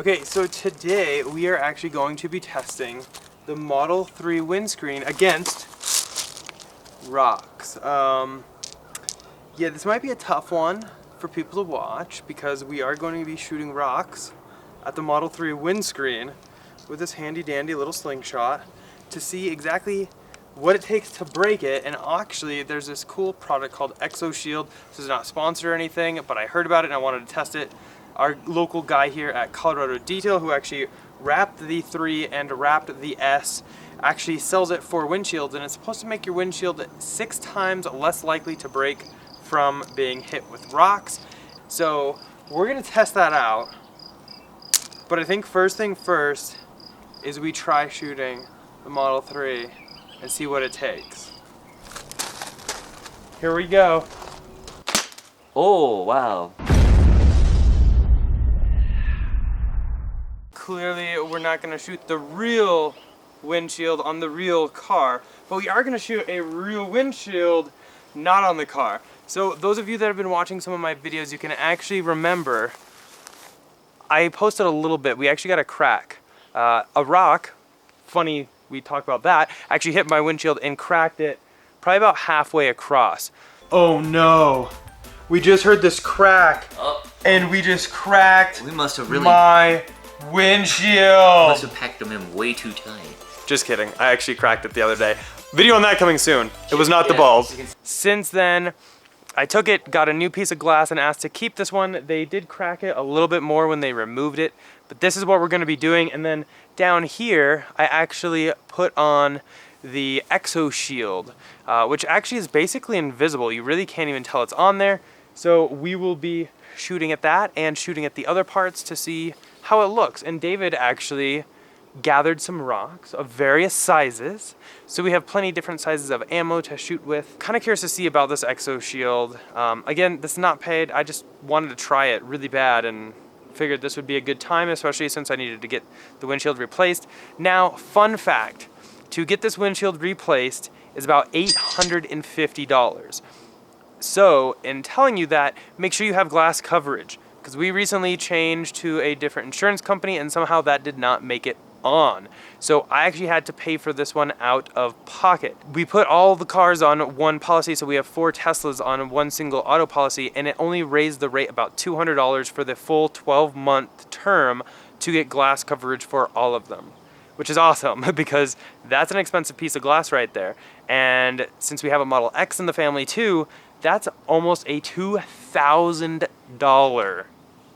Okay, so today we are actually going to be testing the Model 3 windscreen against rocks. Yeah, this might be a tough one for people to watch because we are going to be shooting rocks at the Model 3 windscreen with this handy dandy little slingshot to see exactly what it takes to break it. And actually there's this cool product called Shield. This is not sponsored or anything, but I heard about it and I wanted to test it. Our local guy here at Colorado Detail, who actually wrapped the 3 and wrapped the S, actually sells it for windshields, and it's supposed to make your windshield 6 times less likely to break from being hit with rocks. So we're gonna test that out. But I think first thing first is we try shooting the Model 3 and see what it takes. Here we go. Oh, wow. Clearly, we're not gonna shoot the real windshield on the real car, but we are gonna shoot a real windshield not on the car. So those of you that have been watching some of my videos, you can actually remember I posted a little bit. We actually got a crack. A rock, funny we talk about that, actually hit my windshield and cracked it probably about halfway across. Oh no. We just heard this crack and we just cracked We must have really my windshield. must have packed them in way too tight. Just kidding. I actually cracked it the other day. Video on that coming soon. It was not the balls. Since then, I took it, got a new piece of glass and asked to keep this one. They did crack it a little bit more when they removed it, but this is what we're gonna be doing. And then down here, I actually put on the Shield, which actually is basically invisible. You really can't even tell it's on there. So we will be shooting at that and shooting at the other parts to see how it looks. And David actually gathered some rocks of various sizes. So we have plenty of different sizes of ammo to shoot with. Kind of curious to see about this Shield. Again, this is not paid. I just wanted to try it really bad and figured this would be a good time, especially since I needed to get the windshield replaced. Now, fun fact, to get this windshield replaced is about $850. So, in telling you that, make sure you have glass coverage, because we recently changed to a different insurance company and somehow that did not make it on. So I actually had to pay for this one out of pocket. We put all the cars on one policy, so we have 4 Teslas on one single auto policy, and it only raised the rate about $200 for the full 12-month term to get glass coverage for all of them, which is awesome because that's an expensive piece of glass right there. And since we have a Model X in the family too, that's almost a $2,000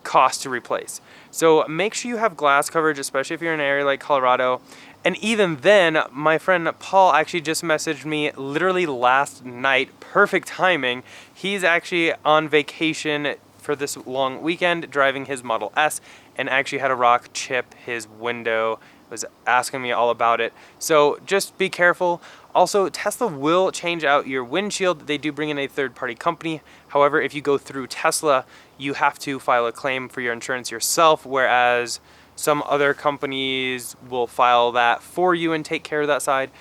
cost to replace. So make sure you have glass coverage, especially if you're in an area like Colorado. And even then, my friend Paul actually just messaged me literally last night, perfect timing. He's actually on vacation for this long weekend, driving his Model S, and actually had a rock chip his window, was asking me all about it. So just be careful. Also, Tesla will change out your windshield. They do bring in a third-party company. However, if you go through Tesla, you have to file a claim for your insurance yourself, whereas some other companies will file that for you and take care of that side.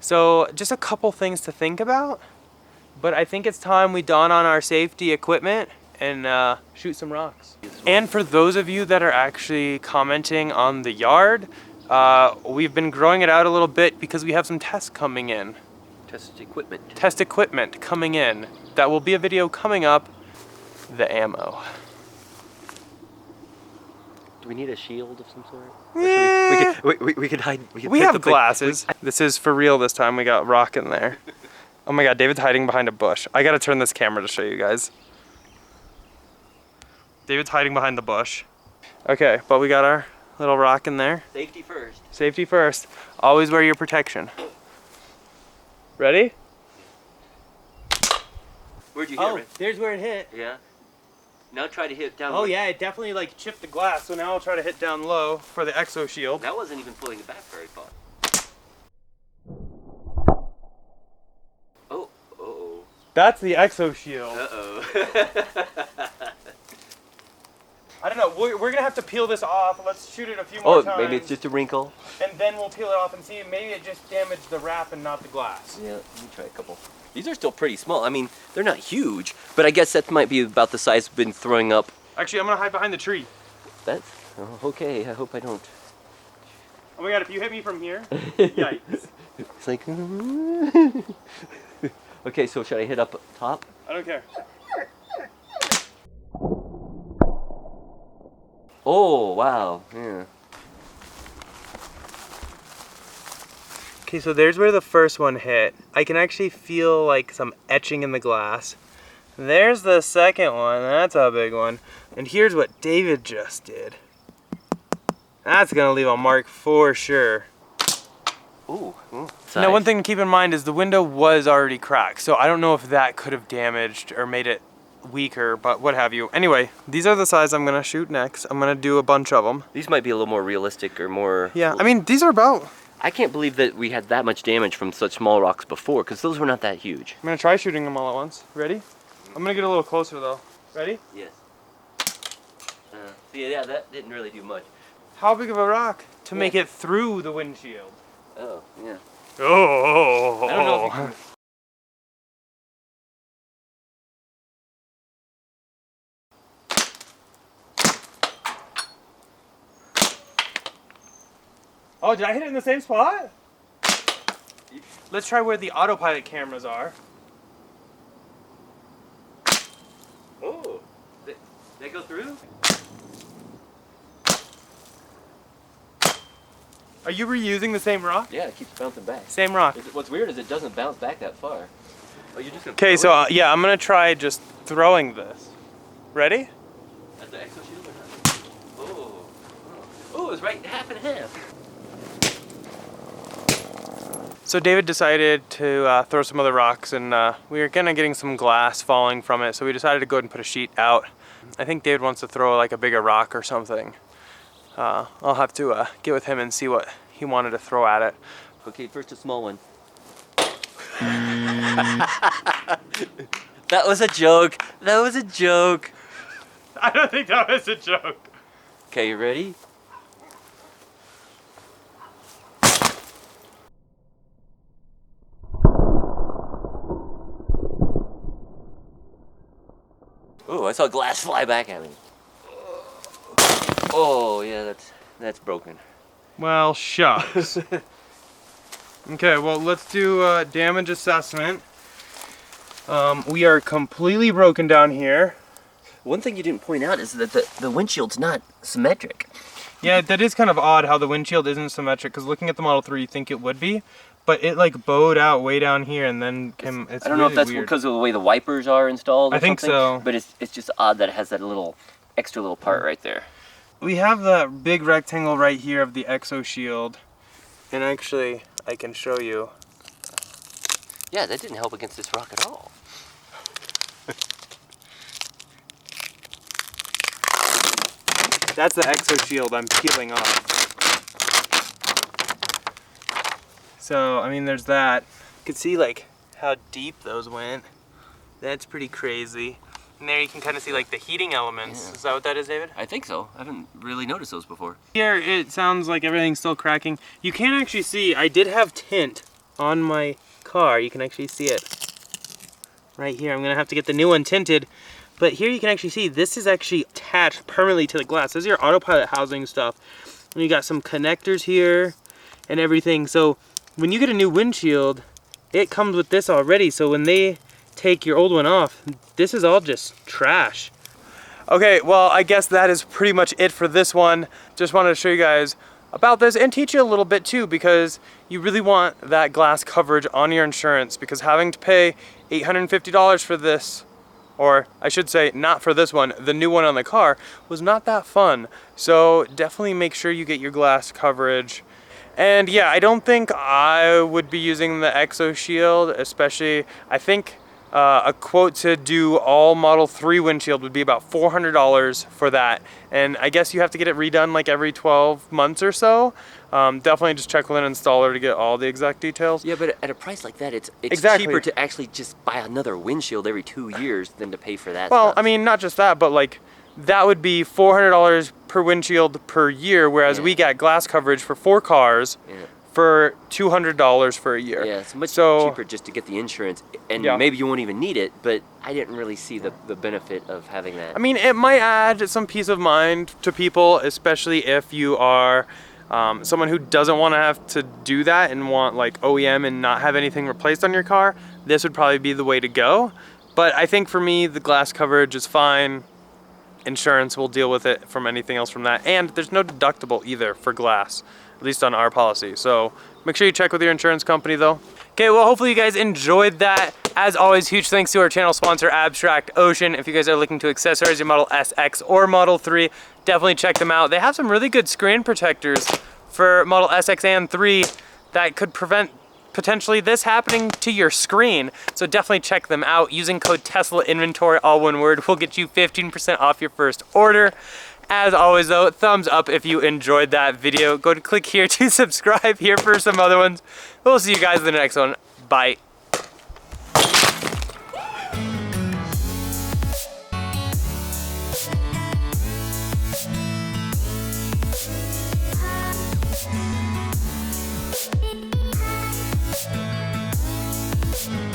So just a couple things to think about. But I think it's time we don on our safety equipment and shoot some rocks. And for those of you that are actually commenting on the yard, we've been growing it out a little bit because we have some tests coming in. Test equipment. Test equipment coming in. That will be a video coming up. The ammo. Do we need a shield of some sort? Yeah. We could hide. We have glasses. This is for real this time. We got rock in there. Oh my god, David's hiding behind a bush. I gotta turn this camera to show you guys. David's hiding behind the bush. Okay, but we got our little rock in there. Safety first. Safety first. Always wear your protection. Ready? Where'd you hit it? There's where it hit. Yeah. Now try to hit down. Oh yeah, it definitely like chipped the glass. So now I'll try to hit down low for the Shield. That wasn't even pulling it back very far. Oh. Uh-oh. That's the Shield. Uh-oh. I don't know. We're gonna have to peel this off. Let's shoot it a few more times. Oh, maybe it's just a wrinkle. And then we'll peel it off and see. Maybe it just damaged the wrap and not the glass. Yeah, let me try a couple. These are still pretty small. I mean, they're not huge, but I guess that might be about the size we've been throwing up. Actually, I'm gonna hide behind the tree. That's Oh, okay, I hope I don't. Oh my god, if you hit me from here, yikes. It's like... Okay, so should I hit up top? I don't care. Oh, wow. Yeah. Okay, so there's where the first one hit. I can actually feel like some etching in the glass. There's the second one. That's a big one. And here's what David just did. That's gonna leave a mark for sure. Ooh. Now, one thing to keep in mind is the window was already cracked, so I don't know if that could have damaged or made it weaker, but what have you. Anyway, these are the size I'm gonna shoot next. I'm gonna do a bunch of them. These might be a little more realistic or more... Yeah, I mean, these are about... I can't believe that we had that much damage from such small rocks before, because those were not that huge. I'm gonna try shooting them all at once. Ready? I'm gonna get a little closer though. Ready? Yes. Yeah, that didn't really do much. How big of a rock to make it through the windshield? Oh, yeah. Oh. I don't know if you can... Oh, did I hit it in the same spot? Let's try where the autopilot cameras are. Oh, did that go through? Are you reusing the same rock? Yeah, it keeps bouncing back. Same rock. What's weird is it doesn't bounce back that far. Oh, you're just gonna... Okay, so yeah, I'm gonna try just throwing this. Ready? At the exo shield or not? Oh. Oh, it's right half and half. So David decided to throw some other rocks, and we were kind of getting some glass falling from it, so we decided to go ahead and put a sheet out. I think David wants to throw like a bigger rock or something. I'll have to get with him and see what he wanted to throw at it. Okay, first a small one. That was a joke. That was a joke. I don't think that was a joke. Okay, you ready? Oh, I saw glass fly back at me. Oh, yeah, that's broken. Well, shucks. Okay, well, let's do damage assessment. We are completely broken down here. One thing you didn't point out is that the windshield's not symmetric. Yeah, that is kind of odd how the windshield isn't symmetric, because looking at the Model 3, you think it would be, but it like bowed out way down here and then came, it's I don't know really if that's weird. because of the way the wipers are installed or I think something, so. but it's just odd that it has that little extra little part right there. We have the big rectangle right here of the exo shield, and actually I can show you. Yeah, that didn't help against this rock at all. That's the exo shield I'm peeling off. So, I mean, there's that. You can see like how deep those went. That's pretty crazy. And there you can kind of see like the heating elements. Yeah. Is that what that is, David? I think so. I haven't really noticed those before. Here it sounds like everything's still cracking. You can actually see, I did have tint on my car. You can actually see it right here. I'm gonna have to get the new one tinted. But here you can actually see this is actually attached permanently to the glass. This is your autopilot housing stuff. And you got some connectors here and everything. So when you get a new windshield, it comes with this already. So when they take your old one off, this is all just trash. Okay, well, I guess that is pretty much it for this one. Just wanted to show you guys about this and teach you a little bit too, because you really want that glass coverage on your insurance, because having to pay $850 for this, or I should say not for this one, the new one on the car, was not that fun. So definitely make sure you get your glass coverage. And yeah, I don't think I would be using the Exo Shield, especially, I think a quote to do all Model 3 windshield would be about $400 for that. And I guess you have to get it redone like every 12 months or so. Definitely just check with an installer to get all the exact details. Yeah, but at a price like that, it's exactly cheaper to actually just buy another windshield every 2 years than to pay for that Well, stuff. I mean, not just that, but like, that would be $400 per windshield per year, whereas we got glass coverage for 4 cars for $200 for a year. Yeah, it's much So- cheaper just to get the insurance, and Yeah. maybe you won't even need it, but I didn't really see the benefit of having that. I mean, it might add some peace of mind to people, especially if you are someone who doesn't want to have to do that and want like OEM and not have anything replaced on your car. This would probably be the way to go. But I think for me, the glass coverage is fine. Insurance will deal with it from anything else from that. And there's no deductible either for glass, at least on our policy. So make sure you check with your insurance company though. Okay, well, hopefully you guys enjoyed that. As always, huge thanks to our channel sponsor, Abstract Ocean. If you guys are looking to accessorize your Model SX or Model 3, definitely check them out. They have some really good screen protectors for Model SX and 3 that could prevent potentially this happening to your screen. So definitely check them out. Using code Tesla Inventory, all one word, will get you 15% off your first order. As always though, thumbs up if you enjoyed that video. Go to click here to subscribe here for some other ones. We'll see you guys in the next one. Bye.